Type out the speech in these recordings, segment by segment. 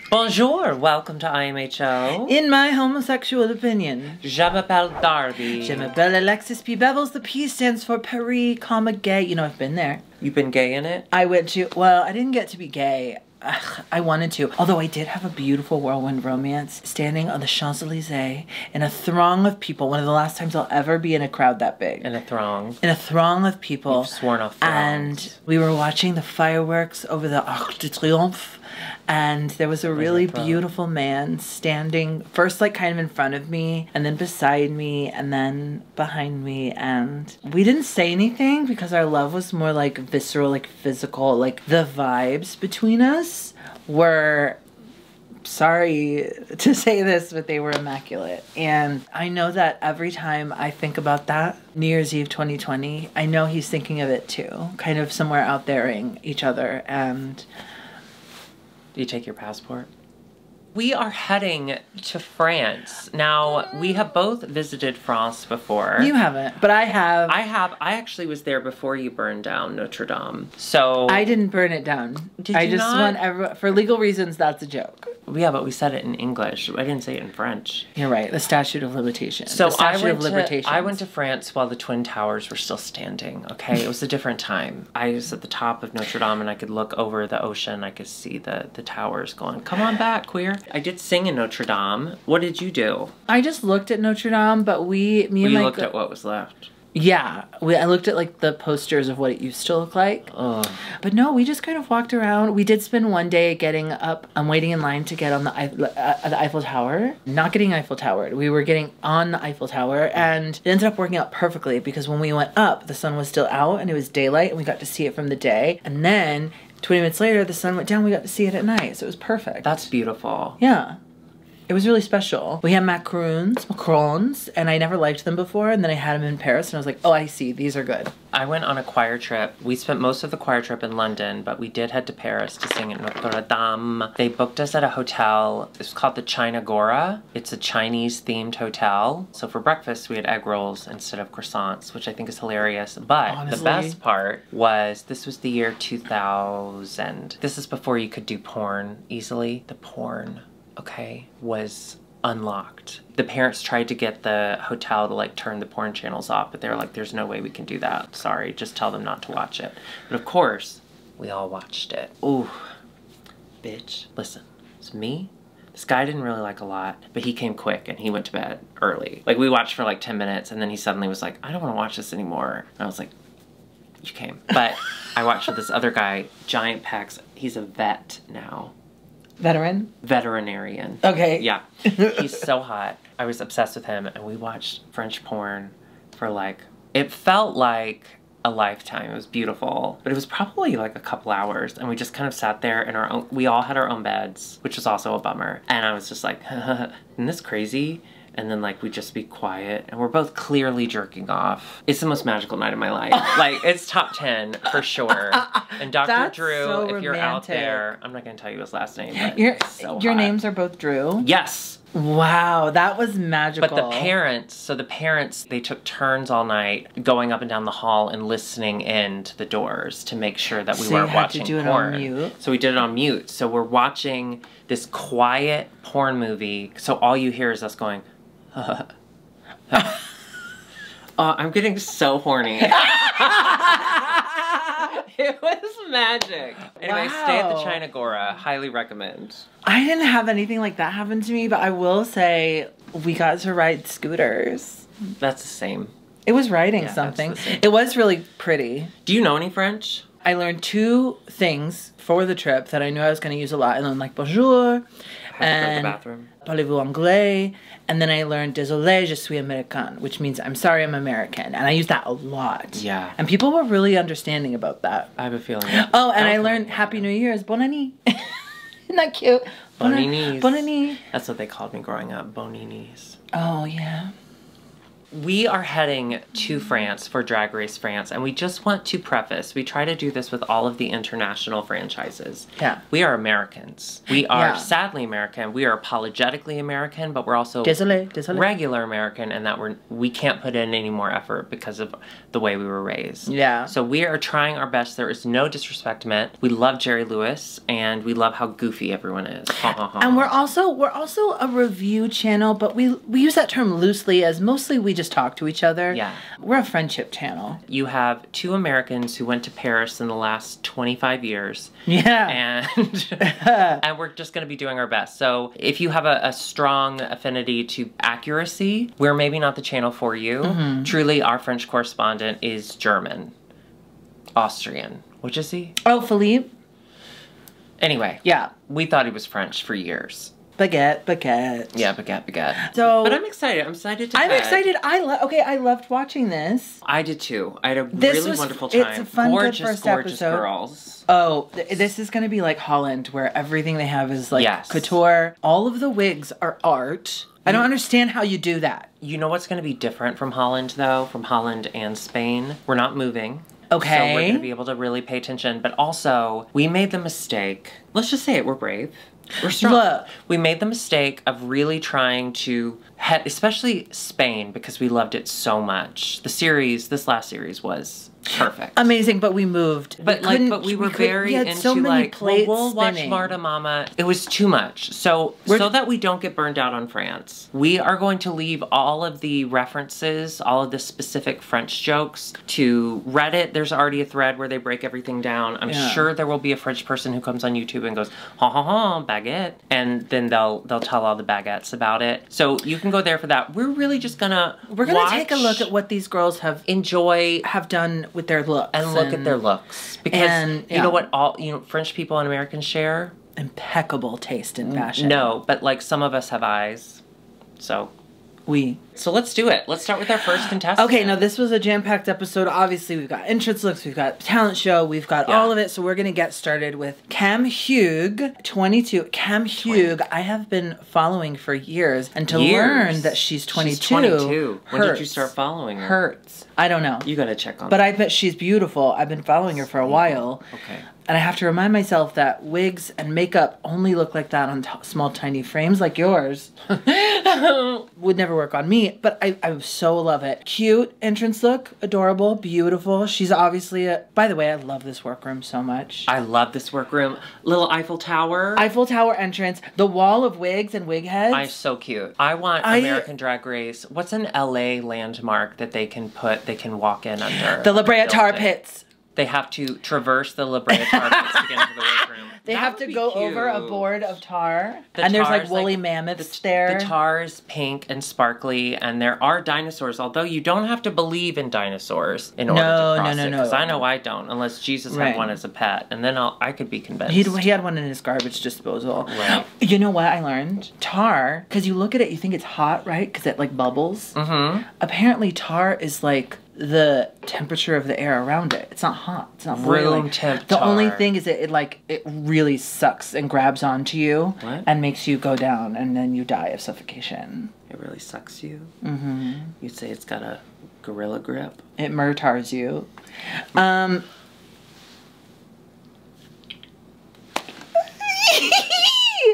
Bonjour, welcome to IMHO. In my homosexual opinion, Je m'appelle Darby. Je m'appelle Alexis P. Bevels. The P stands for Paris, gay. You know, I've been there. You've been gay in it? I went to, well, I didn't get to be gay. Ugh, I wanted to. Although I did have a beautiful whirlwind romance standing on the Champs-Élysées in a throng of people. One of the last times I'll ever be in a crowd that big. In a throng. In a throng of people. You've sworn off throngs. And we were watching the fireworks over the Arc de Triomphe. And there was a really beautiful man standing first like kind of in front of me and then beside me and then behind me, and we didn't say anything because our love was more like visceral, like physical. Like the vibes between us were, sorry to say this, but they were immaculate. And I know that every time I think about that, New Year's Eve 2020, I know he's thinking of it too, kind of somewhere out there-ing each other. And do you take your passport? We are heading to France. Now, we have both visited France before. You haven't, but I have. I actually was there before you burned down Notre Dame. So I didn't burn it down. Did I you just not? want everyone, for legal reasons, that's a joke. Yeah, but we said it in English. I didn't say it in French. You're right. The statute of limitations. So the statute of limitations. I went to France while the Twin Towers were still standing, okay? It was a different time. I was at the top of Notre Dame and I could look over the ocean. I could see the towers going, come on back, queer. I did sing in Notre Dame. What did you do? I just looked at Notre Dame, but me and my... looked at what was left. Yeah. I looked at like the posters of what it used to look like. Oh. But no, we just kind of walked around. We did spend one day getting up. I'm waiting in line to get on the Eiffel Tower. Not getting Eiffel Towered. We were getting on the Eiffel Tower, and it ended up working out perfectly because when we went up, the sun was still out and it was daylight and we got to see it from the day. And then 20 minutes later, the sun went down. We got to see it at night. So it was perfect. That's beautiful. Yeah. It was really special. We had macarons, and I never liked them before, and then I had them in Paris, and I was like, oh, I see, these are good. I went on a choir trip. We spent most of the choir trip in London, but we did head to Paris to sing at Notre Dame. They booked us at a hotel. It's called the China Gora. It's a Chinese-themed hotel. So for breakfast, we had egg rolls instead of croissants, which I think is hilarious. But honestly, the best part was, this was the year 2000. This is before you could do porn easily. The porn, okay, was unlocked. The parents tried to get the hotel to like turn the porn channels off, but they were like, there's no way we can do that. Sorry, just tell them not to watch it. But of course, we all watched it. Ooh, bitch. Listen, it's me. This guy I didn't really like a lot, but he came quick and he went to bed early. Like we watched for like 10 minutes and then he suddenly was like, I don't want to watch this anymore. And I was like, you came. But I watched with this other guy, giant pecs. He's a vet now. Veteran? Veterinarian. Okay. Yeah. He's so hot. I was obsessed with him, and we watched French porn for like, it felt like a lifetime. It was beautiful, but it was probably like a couple hours, and we just kind of sat there in our own, we all had our own beds, which was also a bummer. And I was just like, isn't this crazy? And then like we'd just be quiet, and we're both clearly jerking off. It's the most magical night of my life. Like it's top 10 for sure. And Dr. That's Drew, so if you're out romantic. there, I'm not gonna tell you his last name, but your names are both Drew? Yes. Wow, that was magical. But the parents, they took turns all night going up and down the hall and listening in to the doors to make sure that we weren't watching porn. So you had to do it on mute? So we did it on mute. So we're watching this quiet porn movie, so all you hear is us going, I'm getting so horny. It was magic. Anyway, stay at the China Gora. Highly recommend. I didn't have anything like that happen to me, but I will say we got to ride scooters. That's the same. It was riding something. It was really pretty. Do you know any French? I learned 2 things for the trip that I knew I was going to use a lot. I learned like bonjour and parlez-vous anglais. And then I learned désolé, je suis américain, which means I'm sorry, I'm American. And I used that a lot. Yeah. And people were really understanding about that. I have a feeling. Oh, and I learned Happy New Year's. Bonne année. Isn't that cute? Boninis. Bonne année. That's what they called me growing up. Boninis. Oh, yeah. we are heading to France for Drag Race France, and we just want to preface, we try to do this with all of the international franchises. Yeah. We are Americans. We are Yeah. sadly American. We are apologetically American, but we're also Désolé. regular American, and that we can't put in any more effort because of the way we were raised. Yeah. So we are trying our best. There is no disrespect meant. We love Jerry Lewis, and we love how goofy everyone is. And we're also a review channel, but we use that term loosely as mostly we just talk to each other. Yeah. We're a friendship channel. You have two Americans who went to Paris in the last 25 years. Yeah. And we're just going to be doing our best. So if you have a strong affinity to accuracy, we're maybe not the channel for you. Mm-hmm. Truly, our French correspondent is German. Austrian. Which is he? Oh, Philippe? Anyway. Yeah. We thought he was French for years. Baguette. Yeah, baguette. So, but I'm excited. I'm excited to I'm head. excited. I loved watching this. I did too. I had a This really was- wonderful it's time. a fun, good gorgeous, first gorgeous episode. girls. Oh, this is going to be like Holland, where everything they have is like Yes. couture. All of the wigs are art. I don't understand how you do that. You know what's going to be different from Holland, though? From Holland and Spain? We're not moving. Okay. So we're going to be able to really pay attention. But also, we made the mistake. Let's just say it. We're brave. We're strong. Look. We made the mistake of really trying to, especially Spain, because we loved it so much. This last series was perfect. Amazing, but we moved. But we were very had into so many like, plates we'll watch spinning. Marta Mama. It was too much. So that we don't get burned out on France, we are going to leave all of the references, all of the specific French jokes to Reddit. There's already a thread where they break everything down. I'm sure there will be a French person who comes on YouTube and goes, ha ha ha, baguette. And then they'll tell all the baguettes about it. So you can go there for that. We're really just gonna take a look at what these girls have done with their looks and look at their looks, because you know what French people and Americans share? Impeccable taste in fashion. No, but like some of us have eyes, so let's do it. Let's start with our first contestant. Okay, now this was a jam-packed episode. Obviously, we've got entrance looks, we've got talent show, we've got all of it. So we're gonna get started with Cam Hugh, 22. Cam Hugh, I have been following for years, and to learn that she's 22. She's 22. When hurts. did you start following her? Hurts. I don't know. You gotta check on. But I bet she's beautiful. I've been following her for a while. Okay. And I have to remind myself that wigs and makeup only look like that on small, tiny frames like yours. Would never work on me, but I so love it. Cute entrance look, adorable, beautiful. She's obviously by the way, I love this workroom so much. I love this workroom. Little Eiffel Tower. Eiffel Tower entrance. The wall of wigs and wig heads. So cute. I want American Drag Race. What's an LA landmark that they can walk in under? The La Brea Tar Pits. They have to traverse the La Brea Tar Pits to get into the workroom. They have to go over a board of tar. The and there's tar's like woolly mammoths there. The tar is pink and sparkly, and there are dinosaurs, although you don't have to believe in dinosaurs in order to cross it. Because I know I don't, unless Jesus had one as a pet, and then I could be convinced. He had one in his garbage disposal. Right. You know what I learned? Tar, because you look at it, you think it's hot, right? Because it like bubbles. Mm-hmm. Apparently tar is like the temperature of the air around it. It's not hot. It's not boiling. Room temp The tar. only thing is it really sucks and grabs onto you and makes you go down, and then you die of suffocation. It really sucks you? Mm-hmm. You'd say it's got a gorilla grip? It murtars you.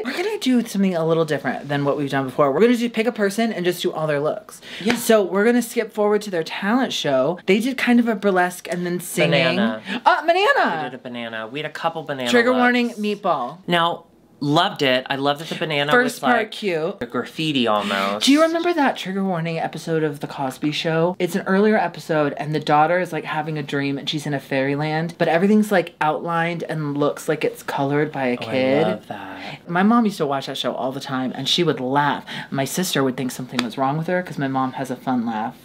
We're gonna do something a little different than what we've done before. We're gonna pick a person and just do all their looks. Yeah. So we're gonna skip forward to their talent show. They did kind of a burlesque and then singing. Banana. Banana. We did a banana. We had a couple banana Trigger looks. warning, meatball. Now, loved it. I loved that the banana First was part like cute. a graffiti almost. Do you remember that trigger warning episode of The Cosby Show? It's an earlier episode, and the daughter is like having a dream, and she's in a fairyland, but everything's like outlined and looks like it's colored by a kid. I love that. My mom used to watch that show all the time, and she would laugh. My sister would think something was wrong with her because my mom has a fun laugh.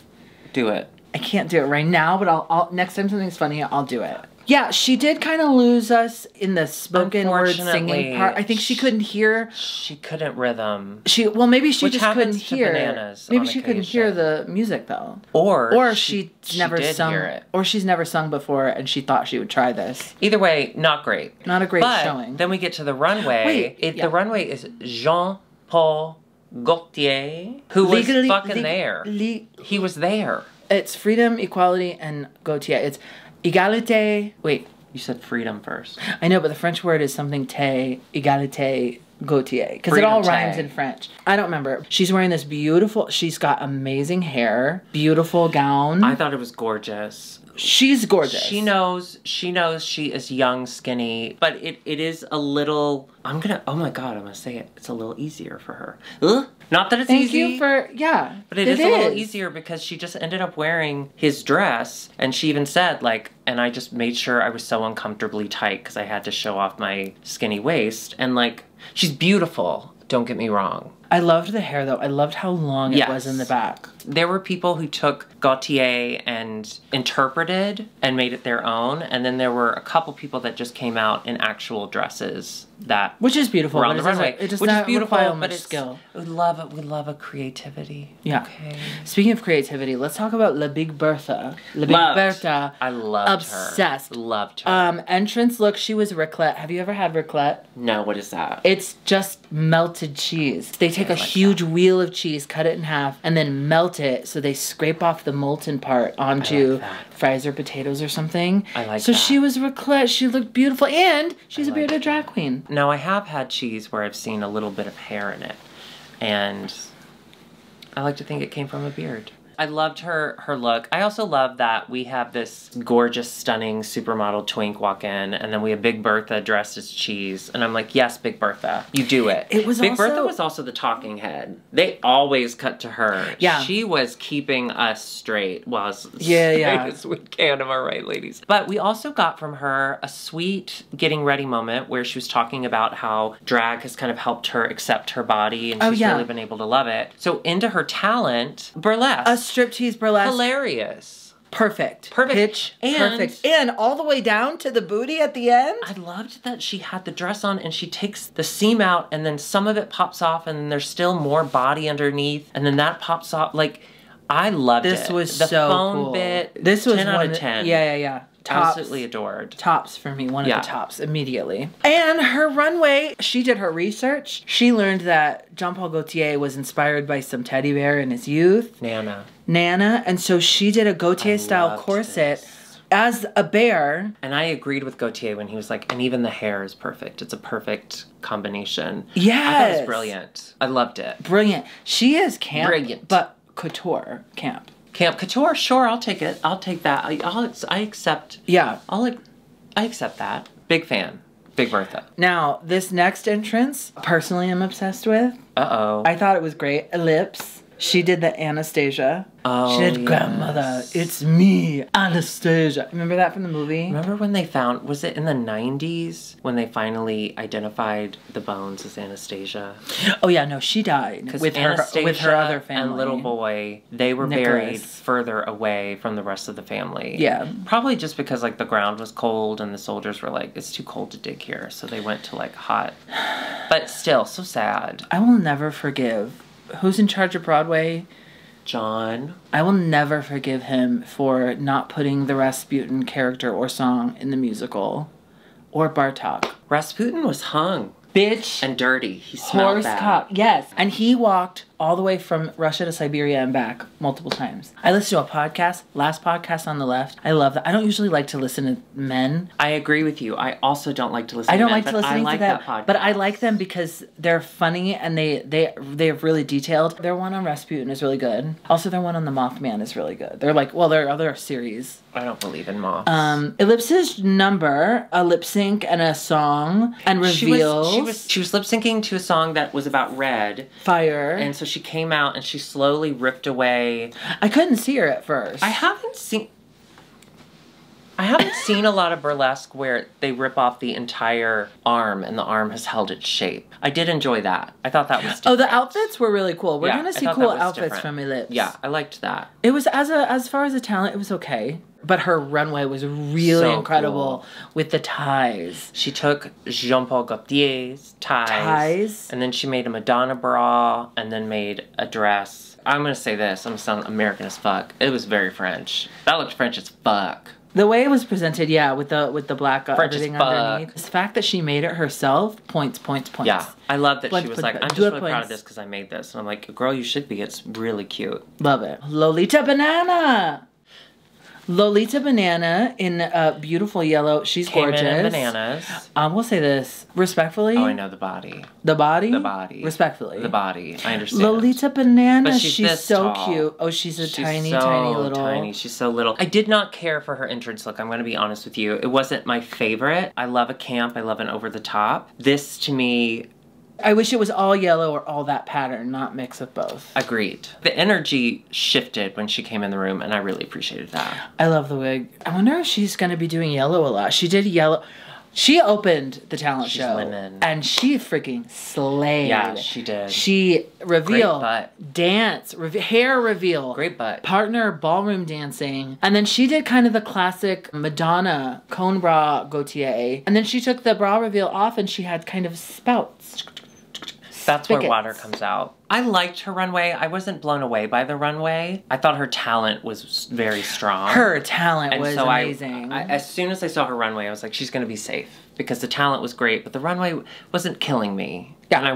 Do it. I can't do it right now, but I'll next time something's funny, I'll do it. Yeah, she did kind of lose us in the spoken word singing part. I think she couldn't hear. She couldn't rhythm. Maybe she Which just couldn't happens to hear. bananas Maybe on she couldn't hear occasion. the music though. Or she's she never did sung hear it. Or she's never sung before and she thought she would try this. Either way, not great. Not a great but showing. Then we get to the runway. Wait, The runway is Jean Paul Gaultier, who was fucking there. He was there. It's freedom, equality, and Gaultier. It's égalité. Wait. You said freedom first. I know, but the French word is something égalité, Gaultier. Because it all rhymes in French. I don't remember. She's wearing this beautiful... She's got amazing hair. Beautiful gown. I thought it was gorgeous. She's gorgeous. She knows she is young, skinny, but it is a little... oh my God, I'm gonna say it. It's a little easier for her. Ugh. Not that it's easy. Thank you for, yeah. But it is a little easier because she just ended up wearing his dress, and she even said, like, and I just made sure I was so uncomfortably tight because I had to show off my skinny waist, and like, she's beautiful, don't get me wrong. I loved the hair, though. I loved how long it was in the back. There were people who took Gaultier and interpreted and made it their own, and then there were a couple people that just came out in actual dresses that which is beautiful. Were on the runway, it does which not is beautiful, require but much it's skill. We love a creativity. Yeah. Okay. Speaking of creativity, let's talk about La Big Bertha. La Big Bertha. I loved obsessed. her. Loved her. Entrance look. She was raclette. Have you ever had raclette? No. What is that? It's just melted cheese. They take a huge wheel of cheese, cut it in half, and then melt it so they scrape off the molten part onto fries or potatoes or something. I like that. So she was raclette. She looked beautiful, and she's a bearded drag queen. Now, I have had cheese where I've seen a little bit of hair in it, and I like to think it came from a beard. I loved her look. I also love that we have this gorgeous, stunning supermodel twink walk in, and then we have Big Bertha dressed as cheese. And I'm like, yes, Big Bertha, you do it. Big Bertha was also the talking head. They always cut to her. Yeah. She was keeping us straight. Well, straight as we can, am I right, ladies? But we also got from her a sweet getting ready moment where she was talking about how drag has kind of helped her accept her body, and she's really been able to love it. So into her talent, burlesque. Striptease burlesque. Hilarious. Perfect. Pitch. Perfect. And all the way down to the booty at the end. I loved that she had the dress on and she takes the seam out and then some of it pops off and then there's still more body underneath and then that pops off. Like, I loved it. This was the so phone cool. bit, this was 10 out of 10. Yeah. Tops. Absolutely adored. Tops for me. One of the tops immediately. And her runway, she did her research. She learned that Jean-Paul Gaultier was inspired by some teddy bear in his youth. Nana. And so she did a Gaultier-style corset as a bear. And I agreed with Gaultier when he was like, and even the hair is perfect. It's a perfect combination. Yes. I thought it was brilliant. I loved it. Brilliant. She is camp. Brilliant. But couture camp. Camp couture, sure, I'll take it. I'll take that. I accept. Yeah. I accept that. Big fan. Big Bertha. Now, this next entrance, personally I'm obsessed with. Uh-oh. I thought it was great. Ellipse. She did the Anastasia. Oh, she did Grandmother, it's me, Anastasia. Remember that from the movie? Remember when they found, was it in the 90s, when they finally identified the bones as Anastasia? Oh yeah, no, she died with her other family. And little boy, they were buried further away from the rest of the family. Yeah. Probably just because like the ground was cold and the soldiers were like, it's too cold to dig here. So they went to like hot, but still so sad. I will never forgive. Who's in charge of Broadway? John. I will never forgive him for not putting the Rasputin character or song in the musical. Or Bartok. Rasputin was hung. Bitch. And dirty. He smelled bad. Cock. Yes. And he walked all the way from Russia to Siberia and back multiple times. I listened to a podcast, last podcast on the left. I love that. I don't usually like to listen to men. I agree with you. I also don't like to listen to men. I don't men, like to listen to that podcast. But I like them because they're funny and they're really detailed. Their one on Rasputin is really good. Also, their one on the Mothman is really good. They're like, well, their other series. I don't believe in moths. Ellipse's number, a lip sync and a song, and reveals. She was lip syncing to a song that was about red. Fire. And so she came out and she slowly ripped away. I couldn't see her at first. I haven't seen a lot of burlesque where they rip off the entire arm and the arm has held its shape. I did enjoy that. I thought that was different. Oh, the outfits were really cool. We're going to see cool outfits from Ellipse. Yeah, I liked that. It was, as far as the talent, it was okay. But her runway was really incredible with the ties. She took Jean-Paul Gaultier's ties. And then she made a Madonna bra and then made a dress. I'm going to say this. I'm going to sound American as fuck. It was very French. That looked French as fuck. The way it was presented, yeah, with the black French as everything fuck. underneath. The fact that she made it herself, points. Yeah, I love that Points, she was points, like, points. I'm Do just it, really proud of points. this because I made this. And I'm like, girl, you should be. It's really cute. Love it. Lolita Banana. Lolita Banana in a beautiful yellow. She's Came gorgeous. in bananas. We'll say this respectfully. Oh, I know the body. The body. The body. Respectfully. The body. I understand. Lolita Banana. But She's this so tall. cute. Oh, she's a tiny, so tiny little. tiny. She's so little. I did not care for her entrance look. I'm going to be honest with you. It wasn't my favorite. I love a camp. I love an over the top. This to me. I wish it was all yellow or all that pattern, not mix of both. Agreed. The energy shifted when she came in the room, and I really appreciated that. I love the wig. I wonder if she's going to be doing yellow a lot. She did yellow. She opened the talent She's show. lemon. And she freaking slayed. Yeah, she did. She reveal, Great dance, hair reveal. Great butt. Partner ballroom dancing. And then she did kind of the classic Madonna cone bra Gaultier. And then she took the bra reveal off and she had kind of spouts. That's where Spigots. water comes out. I liked her runway. I wasn't blown away by the runway. I thought her talent was very strong. Her talent And was so amazing. as soon as I saw her runway, I was like, she's going to be safe because the talent was great, but the runway wasn't killing me. Yeah. And I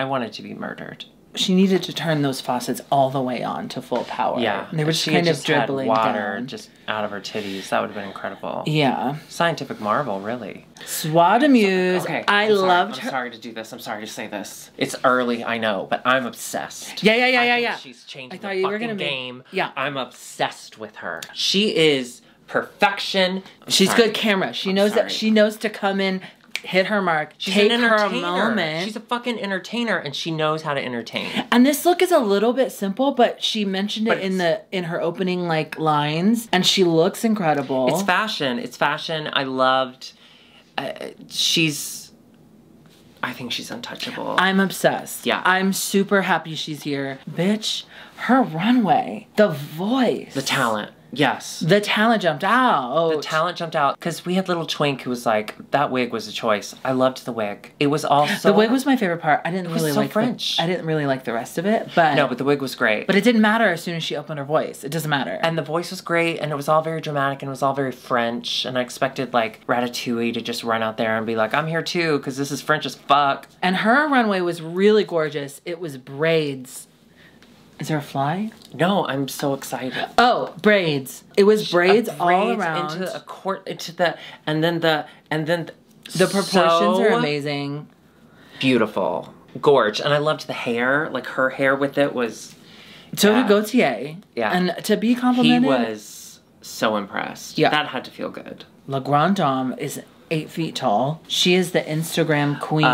wanted to be murdered. She needed to turn those faucets all the way on to full power. Yeah. And they were If just she kind had of dribbling had water down. just out of her titties. That would have been incredible. Yeah. Scientific marvel, really. Swadamuse. Okay. I I'm sorry. loved I'm her. sorry to do this. I'm sorry to say this. It's early, I know, but I'm obsessed. Yeah. I think she's changing I thought the you were fucking gonna be- game. Yeah. I'm obsessed with her. She is perfection. I'm She's sorry. good camera. She I'm knows sorry. that she knows to come in, hit her mark, She's take an her entertainer. moment. She's a fucking entertainer, and she knows how to entertain. And this look is a little bit simple, but she mentioned But it in her opening like lines, and she looks incredible. It's fashion. It's fashion. I loved. I think she's untouchable. I'm obsessed. Yeah. I'm super happy she's here. Bitch, her runway, the voice. The talent. Yes. The talent jumped out. The talent jumped out because we had little Twink who was like, that wig was a choice. I loved the wig. It was also The wig was my favorite part. I didn't was really so like French. I didn't really like the rest of it, but no, but the wig was great. but it didn't matter as soon as she opened her voice. It doesn't matter. And the voice was great, and it was all very dramatic, and it was all very French. And I expected like Ratatouille to just run out there and be like, I'm here too, because this is French as fuck. And her runway was really gorgeous. It was braids. Is there a fly? No, I'm so excited. Oh, braids. It was braids all around. into a court, into the, and then the proportions are amazing. Beautiful, gorge, and I loved the hair. Like her hair with it was. So Yeah. did Gaultier. Yeah. And to be He complimented, was so impressed. Yeah. That had to feel good. La Grande Dame is 8 feet tall. She is the Instagram queen. Oh,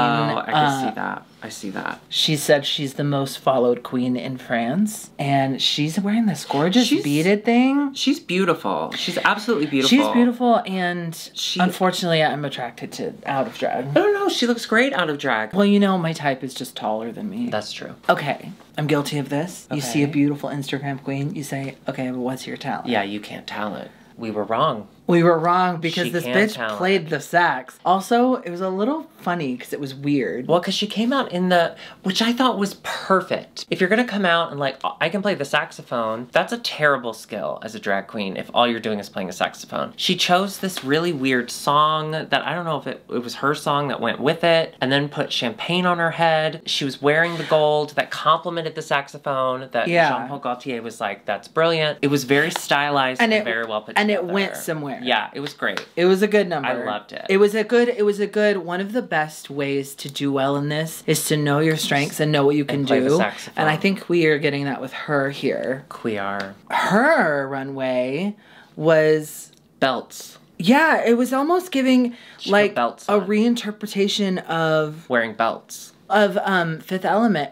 I can see that. I see that. She said she's the most followed queen in France. And she's wearing this gorgeous She's- beaded thing. She's beautiful. She's absolutely beautiful. She's beautiful, and She- unfortunately, I'm attracted to out of drag. I don't know. She looks great out of drag. Well, you know, my type is just taller than me. That's true. Okay, I'm guilty of this. You see a Okay. beautiful Instagram queen, you say, okay, but what's your talent? Yeah, you can't talent. We were wrong. We were wrong because She this can't bitch talent. played the sax. Also, it was a little funny because it was weird. Well, because she came out in the, which I thought was perfect. If you're going to come out and like, I can play the saxophone, that's a terrible skill as a drag queen if all you're doing is playing a saxophone. She chose this really weird song that I don't know if it was her song that went with it, and then put champagne on her head. She was wearing the gold that complemented the saxophone that Yeah. Jean-Paul Gaultier was like, that's brilliant. It was very stylized and, very well put and together. it went somewhere. Yeah, it was great. It was a good number. I loved it. It was a good one of the best ways to do well in this is to know your strengths and know what you can play the do. saxophone. And I think we are getting that with her here. Queer. Her runway was Belts. yeah, it was almost giving She like put belts a on. reinterpretation of Wearing belts. Fifth Element.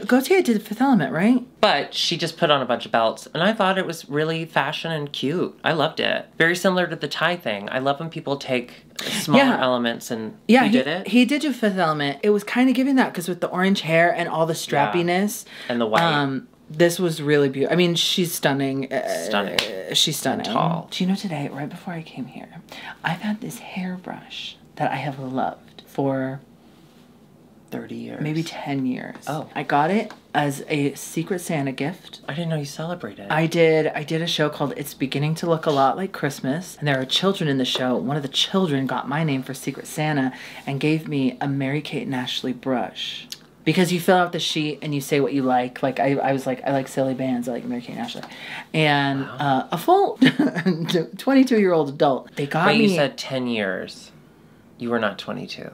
Gaultier did Fifth Element, right? But she just put on a bunch of belts, and I thought it was really fashion and cute. I loved it. Very similar to the tie thing. I love when people take smaller Yeah. elements and Yeah, you did it. He did do Fifth Element. It was kind of giving that because with the orange hair and all the strappiness. And the white. This was really beautiful. I mean, she's stunning. Stunning. She's stunning. Tall. Do you know today, right before I came here, I've had this hairbrush that I have loved for 30 years. maybe 10 years. Oh. I got it as a Secret Santa gift. I didn't know you celebrated. I did a show called It's Beginning to Look a Lot Like Christmas, and there are children in the show. One of the children got my name for Secret Santa and gave me a Mary-Kate and Ashley brush. Because you fill out the sheet and you say what you like. Like, I was like, I like silly bands. I like Mary-Kate and Ashley. And Wow. a full 22-year-old adult. They got But me... you said 10 years. You were not 22.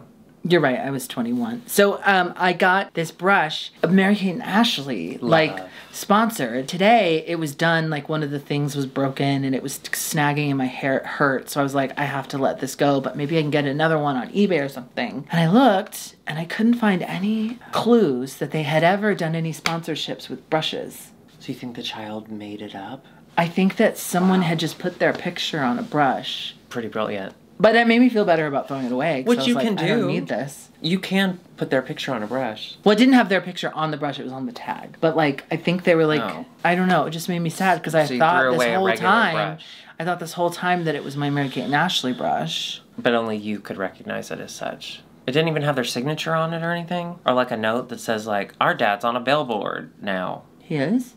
You're right, I was 21. So I got this brush, a Mary-Kate and Ashley, like, sponsored. Today, it was done, like, one of the things was broken and it was snagging and my hair hurt. So I was like, I have to let this go, but maybe I can get another one on eBay or something. And I looked, and I couldn't find any clues that they had ever done any sponsorships with brushes. So you think the child made it up? I think that someone had just put their picture on a brush. Pretty brilliant. But it made me feel better about throwing it away. 'Cause Which I was you like, can I don't do. need this. You can put their picture on a brush. Well, it didn't have their picture on the brush. It was on the tag. But, like, I think they were like, Oh. I don't know. It just made me sad because I So you thought threw this away a whole regular time, brush. I thought this whole time that it was my Mary-Kate and Ashley brush. But only you could recognize it as such. It didn't even have their signature on it or anything? Or like a note that says like, our dad's on a billboard now. He is?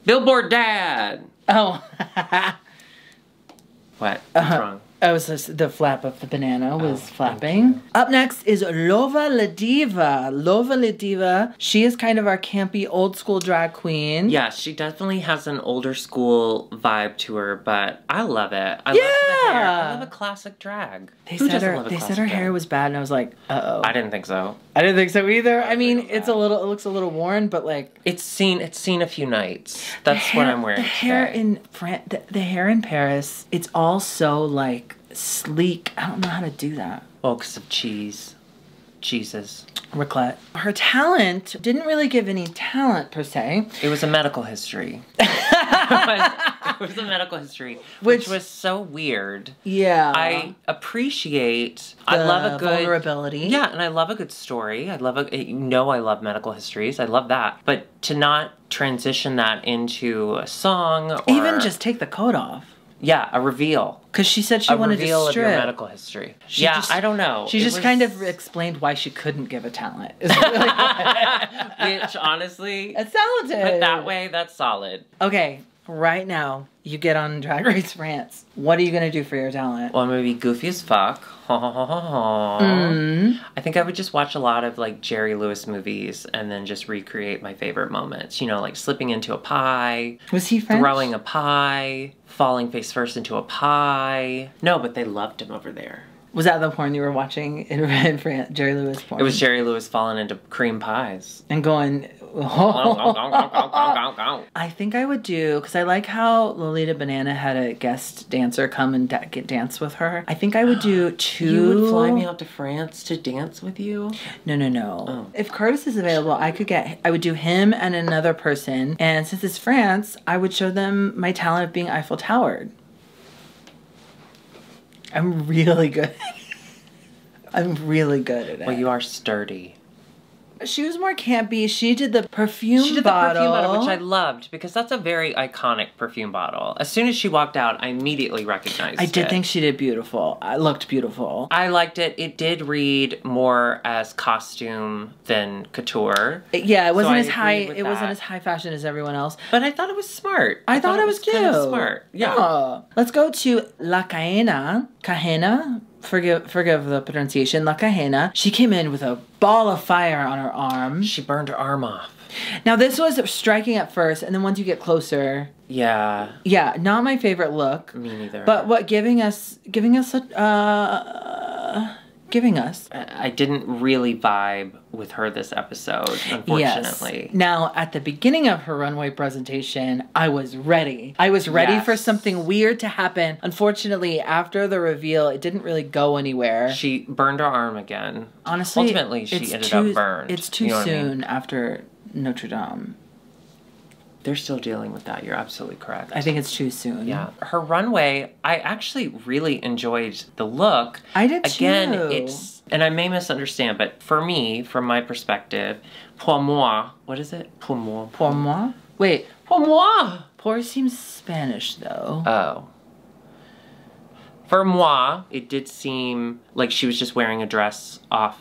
Billboard Dad! Oh. What? What's wrong? Oh, so the flap of the banana was thank flapping. Up next is Lova La Diva. Lova La Diva. She is kind of our campy old school drag queen. Yeah, she definitely has an older school vibe to her, but I love it. I love the hair. I love a classic drag. They Who said doesn't her, love a they said classic her hair drag? was bad, and I was like, uh-oh. I didn't think so. I didn't think so either. I mean, think it was it's a little, it looks a little worn, but like... It's seen a few nights. That's what I'm wearing The hair today. in the hair in Paris, it's all so like sleek. I don't know how to do that. Well, because of cheeses. Raclette. Her talent didn't really give any talent per se. It was a medical history. It was a medical history, which was so weird. Yeah. I appreciate. I love a good vulnerability. Yeah, and I love a good story. I love I love medical histories. I love that. But to not transition that into a song or Even just take the coat off. yeah, a reveal. Because she said she wanted to reveal of strip. your medical history. She yeah, just- I don't know. She It just was- kind of explained why she couldn't give a talent. It's really which honestly, it's talented. but that way, that's solid. Okay, right now, you get on Drag Race France. What are you going to do for your talent? Well, I'm gonna be goofy as fuck. Mm. I think I would just watch a lot of like Jerry Lewis movies and then just recreate my favorite moments. You know, like slipping into a pie, Was he French? throwing a pie, falling face first into a pie. No, but they loved him over there. Was that the porn you were watching in France? Jerry Lewis porn? It was Jerry Lewis falling into cream pies. And going... I think I would do, because I like how Lolita Banana had a guest dancer come and dance with her. I think I would do two... You would fly me out to France to dance with you? No. Oh. If Curtis is available, I would do him and another person. And since it's France, I would show them my talent of being Eiffel Towered. I'm really good. I'm really good at it. Well, you are sturdy. She was more campy. She did the perfume She did bottle. the perfume bottle, which I loved because that's a very iconic perfume bottle. As soon as she walked out, I immediately recognized it. I did think she did beautiful. I looked beautiful. I liked it. It did read more as costume than couture. Yeah, it wasn't I as high. agreed with It wasn't that. as high fashion as everyone else. But I thought it was smart. I thought it was cute. kind of smart. Yeah. Oh. Let's go to La Caena. Caena. Forgive the pronunciation. La Caena. She came in with a ball of fire on her arm. She burned her arm off. Now this was striking at first, and then once you get closer, Yeah. yeah, not my favorite look. Me neither. But what giving us. I didn't really vibe with her this episode, unfortunately. Yes. Now, at the beginning of her runway presentation, I was ready. I was ready for Yes. something weird to happen. Unfortunately, after the reveal, it didn't really go anywhere. She burned her arm again. Honestly, ultimately, she it's ended up burned. It's too You know what I soon mean? after Notre Dame. They're still dealing with that. You're absolutely correct. I think it's too soon. Yeah. Her runway, I actually really enjoyed the look. I did Again, too. it's, and I may misunderstand, but for me, from my perspective, pour moi, what is it? Pour moi. Pour moi? Wait, Pour moi! pour seems Spanish though. Oh. For moi, it did seem like she was just wearing a dress off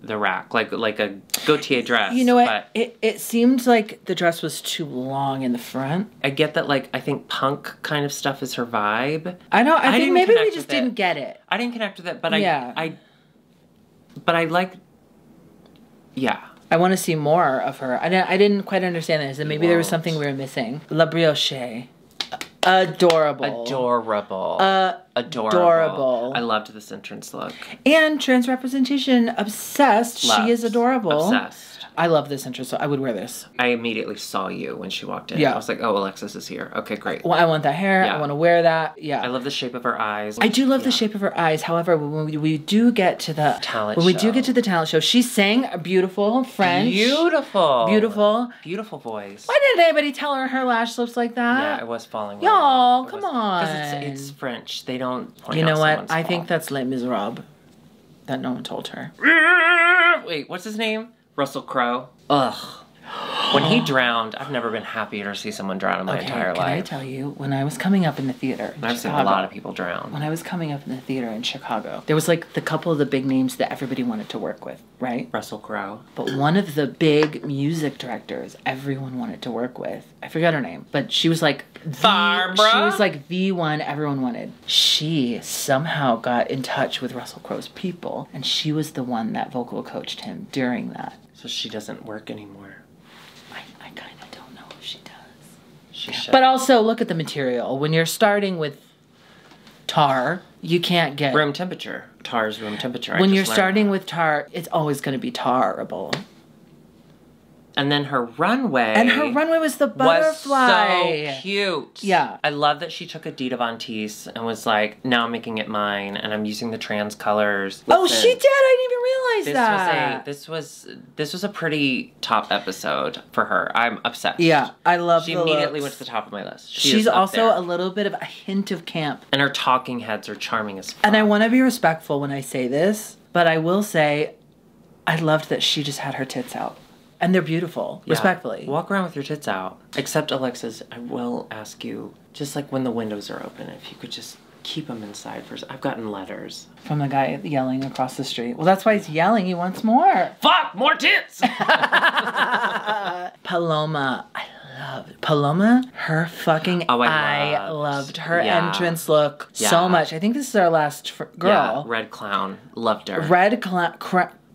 the rack, like a Gaultier dress. You know what? But It seemed like the dress was too long in the front. I get that, like, I think punk kind of stuff is her vibe. I know. I think didn't maybe we connect just with it. didn't get it. I didn't connect with it, but Yeah. I like, yeah. I want to see more of her. I didn't quite understand this, and maybe there was something we were missing. La Brioche. Adorable. Adorable. Adorable. I loved this entrance look. And trans representation, obsessed. Loved. She is adorable. Obsessed. I love this entrance. So I would wear this. I immediately saw you when she walked in. Yeah. I was like, oh, Alexis is here. Okay, great. Well, I want that hair. Yeah. I want to wear that. Yeah. I love the shape of her eyes. I do love the shape of her eyes. However, when we do get to the Talent when we do show. get to the talent show, she sang a beautiful French. Beautiful. Beautiful. Beautiful voice. Why didn't anybody tell her her lash looks like that? Yeah, I was falling. Y'all, come on. Because it's French. They don't point You know out what? someone's I think fault. that's Les Miserables. That no one told her. Wait, what's his name? Russell Crowe. Ugh. When he drowned, I've never been happier to see someone drown in my entire can I life. tell you, when I was coming up in the theater in I've seen a Chicago, lot of people drown. when I was coming up in the theater in Chicago, there was like the couple of the big names that everybody wanted to work with, right? Russell Crowe. But one of the big music directors everyone wanted to work with, I forgot her name, but she was like Barbara? She was like the one everyone wanted. She somehow got in touch with Russell Crowe's people, and she was the one that vocal coached him during that. So she doesn't work anymore. I kind of don't know if she does. She should. But also, look at the material. When you're starting with tar, you can't get... room temperature. Tar's room temperature. When you're starting with tar, it's always going to be tarable. And then her runway. And her runway was the butterfly. Was so cute. Yeah. I love that she took Adita Von Teese and was like, now I'm making it mine, and I'm using the trans colors. Oh, Listen, she did. I didn't even realize that. This was a pretty top episode for her. I'm obsessed. Yeah, I love She the immediately looks. went to the top of my list. She's also a little bit of a hint of camp. and her talking heads are charming as fuck. And I want to be respectful when I say this, but I will say I loved that she just had her tits out. And they're beautiful, Yeah. respectfully. Walk around with your tits out. Except, Alexis, I will ask you, just like when the windows are open, if you could just keep them inside for... I've gotten letters. From the guy yelling across the street. Well, that's why he's yelling. He wants more. Fuck! More tits! Paloma. I loved Paloma. Her fucking Oh, I loved her Yeah. entrance look Yeah. so much. I think this is our last girl. Yeah, Red Clown. Loved her. Red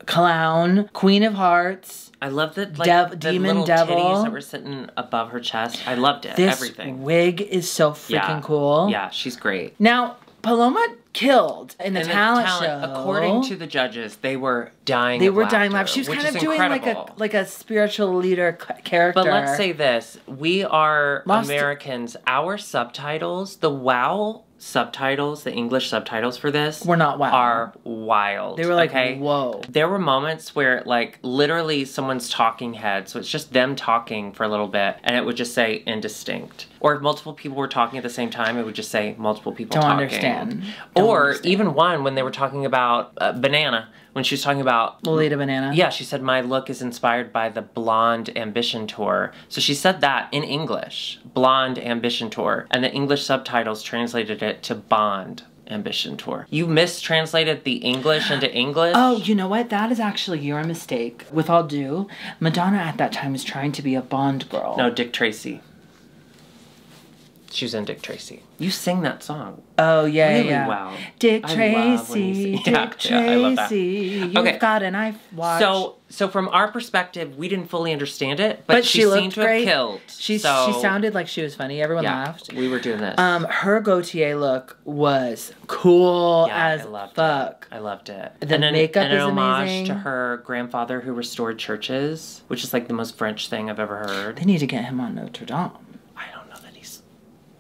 Clown, Queen of Hearts. I love that, like, the Demon little Devil. titties that were sitting above her chest. I loved it. This Everything. wig is so freaking cool. Yeah, she's great. Now, Paloma killed in the And talent show. according to the judges, they were dying. They of were dying laughter, laughing. She was which kind of is doing incredible. like a spiritual leader character. But let's say this: we are Lost- Americans. Our subtitles, the WoW subtitles, the English subtitles for this, Were not WoW. Are wild. They were like, okay? whoa. There were moments where, like, literally someone's talking head, so it's just them talking for a little bit, and it would just say indistinct. Or if multiple people were talking at the same time, it would just say multiple people Don't talking. understand. Don't Or understand. even one when they were talking about Banana, when she was talking about Lolita Banana. yeah, she said, my look is inspired by the Blonde Ambition Tour. So she said that in English, Blonde Ambition Tour. And the English subtitles translated it to Bond Ambition Tour. You mistranslated the English into English? Oh, you know what? That is actually your mistake. With all due, Madonna at that time was trying to be a Bond girl. No, Dick Tracy. She was in Dick Tracy. You sing that song. Oh, yeah, Really yeah. well. Dick I love when you Tracy, sing- Yeah, Dick yeah, I love that. Tracy, you've Okay. got a knife watch. So from our perspective, we didn't fully understand it, but she looked seemed to great. have killed. She So, sounded like she was funny. Everyone yeah, laughed. we were doing this. Her Gaultier look was cool as I loved fuck. it. I loved it. The and makeup an is homage amazing. to her grandfather who restored churches, which is like the most French thing I've ever heard. They need to get him on Notre Dame. I don't know that he's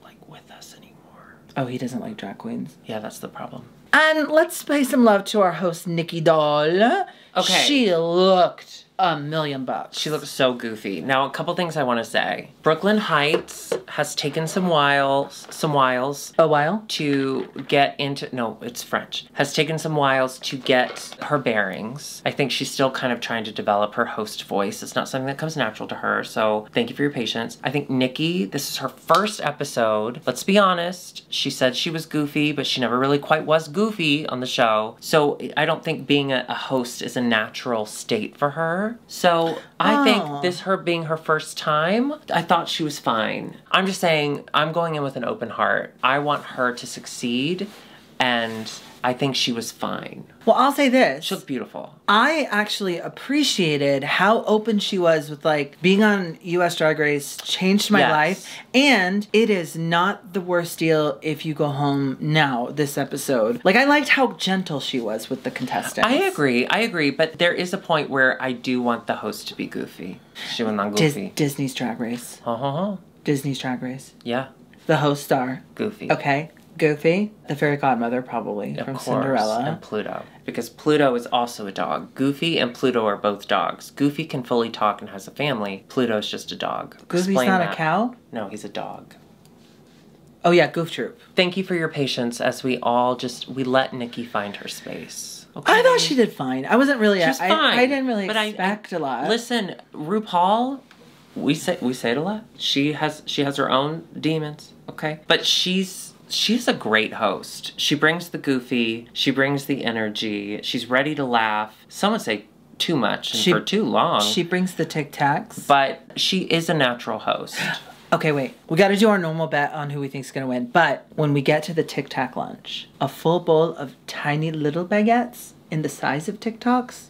like with us anymore. Oh, he doesn't like drag queens. Yeah, that's the problem. And let's pay some love to our host, Nikki Doll. Okay. She looked $1,000,000. She looks so goofy. Now, a couple things I want to say. Brooklyn Heights has taken some whiles A while? to get into, no, it's French, has taken some whiles to get her bearings. I think she's still kind of trying to develop her host voice. It's not something that comes natural to her, so thank you for your patience. I think Nikki, this is her first episode. Let's be honest, she said she was goofy, but she never really quite was goofy on the show. So I don't think being a host is a natural state for her. So I think this, her being her first time, I thought she was fine. I'm just saying, I'm going in with an open heart. I want her to succeed, and I think she was fine. Well, I'll say this. She looked beautiful. I actually appreciated how open she was with, like, being on US Drag Race changed my life. And it is not the worst deal if you go home now, this episode. Like, I liked how gentle she was with the contestants. I agree. But there is a point where I do want the host to be goofy. She was not goofy. Disney's Drag Race. Disney's Drag Race. Yeah. The host star. Goofy. Okay. Goofy, the fairy godmother, probably, from Cinderella. And Pluto. Because Pluto is also a dog. Goofy and Pluto are both dogs. Goofy can fully talk and has a family. Pluto's just a dog. Goofy's not a cow? No, he's a dog. Oh yeah, Goof Troop. Thank you for your patience as we let Nikki find her space. Okay? I thought she did fine. I wasn't really... She was fine. I didn't really expect a lot. Listen, RuPaul, we say it a lot. She has her own demons, okay? But she's a great host. She brings the goofy. She brings the energy. She's ready to laugh. Some would say too much and for too long. She brings the Tic Tacs. But she is a natural host. Okay, wait. We got to do our normal bet on who we think's going to win. But when we get to the Tic Tac lunch, a full bowl of tiny little baguettes in the size of Tic Tacs,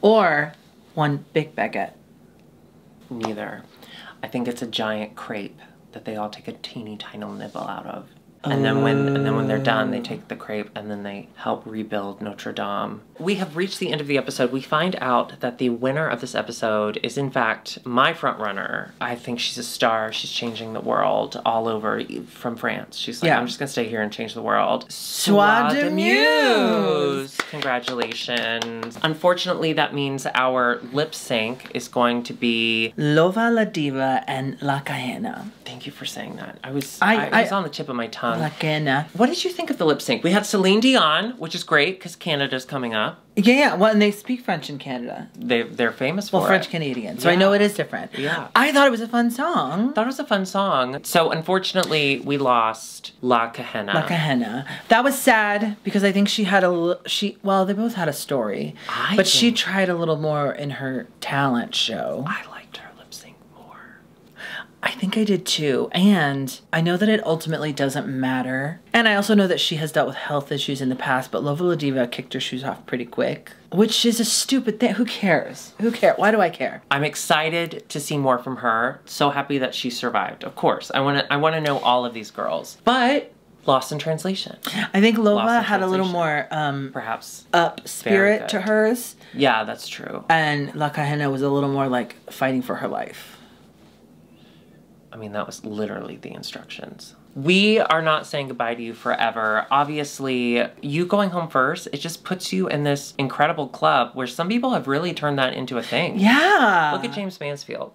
or one big baguette? Neither. I think it's a giant crepe that they all take a teeny tiny nibble out of. And then when they're done, they take the crepe and then they help rebuild Notre Dame. We have reached the end of the episode. We find out that the winner of this episode is in fact my front runner. I think she's a star. She's changing the world all over from France. She's like, I'm just gonna stay here and change the world. Soie de Muse! Congratulations. Unfortunately, that means our lip sync is going to be Lova La Diva and La Kahena. Thank you for saying that. I was on the tip of my tongue. La Kahena. What did you think of the lip sync? We had Celine Dion, which is great because Canada's coming up. Yeah, well, and they speak French in Canada. They're famous for it. Well, French-Canadian, so I know it is different. Yeah. I thought it was a fun song. So, unfortunately, we lost La Kahena. La Kahena. That was sad because I think she had well, they both had a story. But she tried a little more in her talent show. I liked her lip sync more. I think I did too. And I know that it ultimately doesn't matter. And I also know that she has dealt with health issues in the past, but Lova La Diva kicked her shoes off pretty quick. Which is a stupid thing. Who cares? Who cares? Why do I care? I'm excited to see more from her. So happy that she survived. Of course, I want to know all of these girls. But lost in translation. I think Lova had a little more perhaps up spirit to hers. Yeah, that's true. And La Kahena was a little more like fighting for her life. I mean, that was literally the instructions. We are not saying goodbye to you forever. Obviously, you going home first, it just puts you in this incredible club where some people have really turned that into a thing. Yeah. Look at James Mansfield.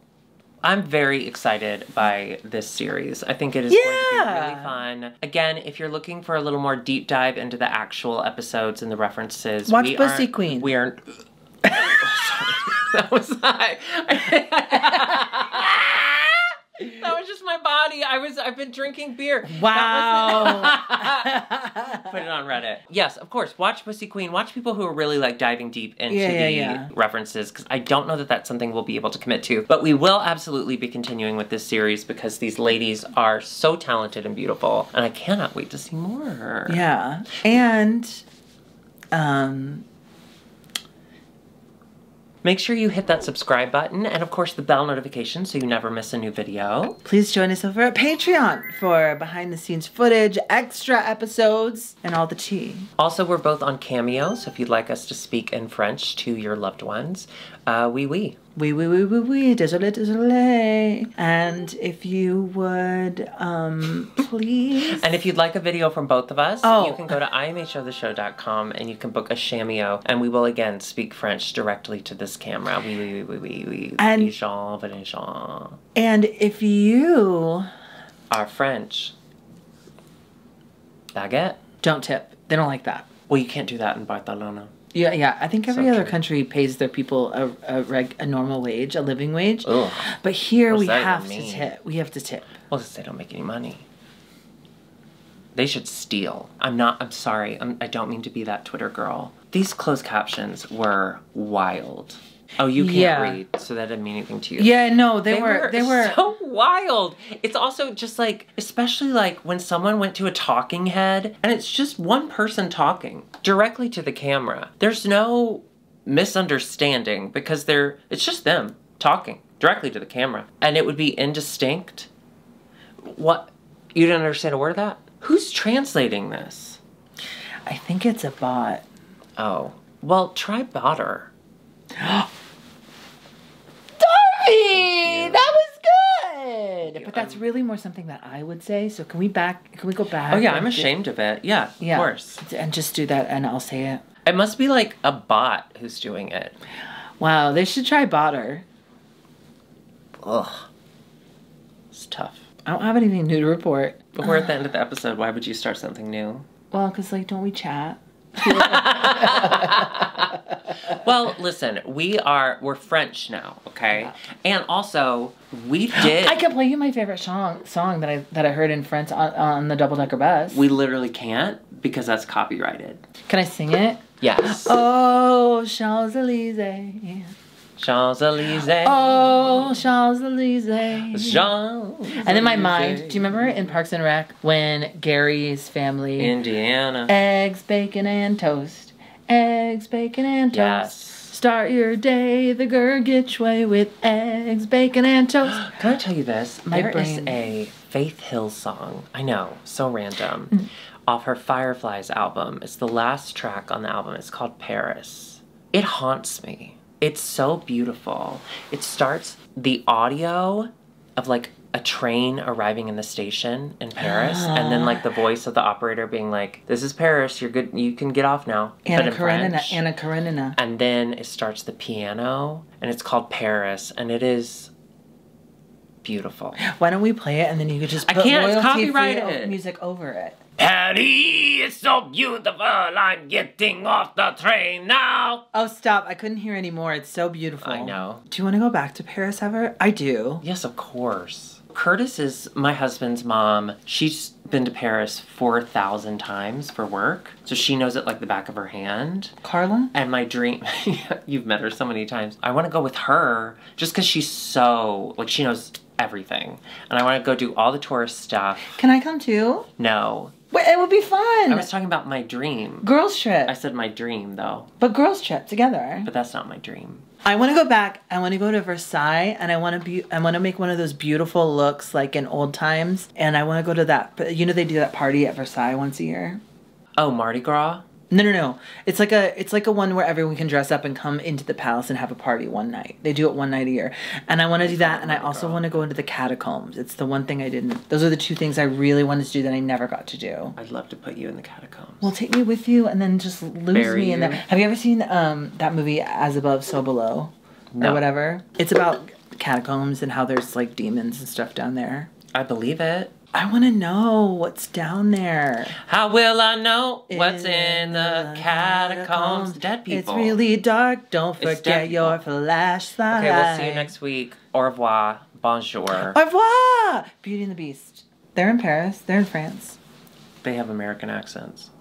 I'm very excited by this series. I think it is going to be really fun. Again, if you're looking for a little more deep dive into the actual episodes and the references, watch Pussy Queen. We aren't. Oh, sorry. That was That was just my body. I've been drinking beer. Wow. Put it on Reddit. Yes, of course. Watch Pussy Queen. Watch people who are really like diving deep into the references, because I don't know that that's something we'll be able to commit to. But we will absolutely be continuing with this series because these ladies are so talented and beautiful, and I cannot wait to see more. Yeah. And make sure you hit that subscribe button and, of course, the bell notification so you never miss a new video. Please join us over at Patreon for behind-the-scenes footage, extra episodes, and all the tea. Also, we're both on Cameo, so if you'd like us to speak in French to your loved ones, oui oui. Oui, désolé, désolé. And if you would, please. And if you'd like a video from both of us, Oh. you can go to imashowtheshow.com and you can book a cameo, and we will again speak French directly to this camera. Oui. And- Jean Valjean. And if you Are French. Baguette? don't tip, they don't like that. Well, you can't do that in Barcelona. Yeah. I think every So other true. country pays their people a normal wage, a living wage. Ugh. But here What's we that have even to mean? tip. We have to tip. Well, because they don't make any money. They should steal. I'm sorry. I don't mean to be that Twitter girl. These closed captions were wild. Oh, you can't Yeah. read, so that didn't mean anything to you. Yeah, no, they were so wild. It's also just like, especially like when someone went to a talking head and it's just one person talking directly to the camera. There's no misunderstanding because it's just them talking directly to the camera, and it would be indistinct. What? You didn't understand a word of that? Who's translating this? I think it's a bot. Oh, well, try Botter. Darby! you. That was good! you. But that's really more something that I would say. So can we go back? Oh yeah, and I'm ashamed of it. Yeah, Yeah. of course. And just do that and I'll say it. It must be like a bot who's doing it. Wow, they should try Botter. Ugh. It's tough. I don't have anything new to report. But we're at the end of the episode. Why would you start something new? Well, because, like, don't we chat? Well, listen, we're French now, okay? And also, we did. I can play you my favorite song that I heard in France on the double decker bus. We literally can't because that's copyrighted. Can I sing it? Yes. Oh, Champs-Élysées. Champs-Élysées. Oh, Champs-Élysées. Jean. And in my mind, do you remember in Parks and Rec when Gary's family... Indiana. Eggs, bacon, and toast. Eggs, bacon, and toast. Yes. Start your day the Gurgitch way with eggs, bacon, and toast. Can I tell you this? My There is brain. a Faith Hill song. I know, so random. Off her Fireflies album. It's the last track on the album. It's called Paris. It haunts me. It's so beautiful. It starts the audio of like a train arriving in the station in Paris, and then like the voice of the operator being like, "This is Paris. You're good. You can get off now." Anna But in Karenina. French. Anna Karenina. And then it starts the piano, and it's called Paris, and it is beautiful. Why don't we play it and then you could just I put can't, it's royalty-free copyrighted. music over it. Paris, it's so beautiful. I'm getting off the train now. Oh, stop. I couldn't hear anymore. It's so beautiful. I know. Do you want to go back to Paris ever? I do. Yes, of course. Curtis is my husband's mom. She's been to Paris 4,000 times for work, so she knows it like the back of her hand. Carla? And my dream, you've met her so many times. I want to go with her just because she's so, like, she knows everything. And I want to go do all the tourist stuff. Can I come too? No. Wait, it would be fun. I was talking about my dream. Girls trip. I said my dream, though. But girls trip together. But that's not my dream. I want to go back. I want to go to Versailles, and I want to make one of those beautiful looks like in old times. And I want to go to that. But you know they do that party at Versailles once a year. Oh, Mardi Gras? No. It's like a one where everyone can dress up and come into the palace and have a party one night. They do it one night a year. And I want to do that, and I also want to go into the catacombs. It's the one thing I didn't. Those are the two things I really wanted to do that I never got to do. I'd love to put you in the catacombs. Well, take me with you and then just lose Bury me in you. there. Have you ever seen that movie As Above, So Below? No. Or whatever? It's about catacombs and how there's like demons and stuff down there. I believe it. I want to know what's down there. How will I know what's in the catacombs? Dead people. It's really dark. Don't It's forget dead your people. flashlight. Okay, we'll see you next week. Au revoir. Bonjour. Au revoir! Beauty and the Beast. They're in Paris. They're in France. They have American accents.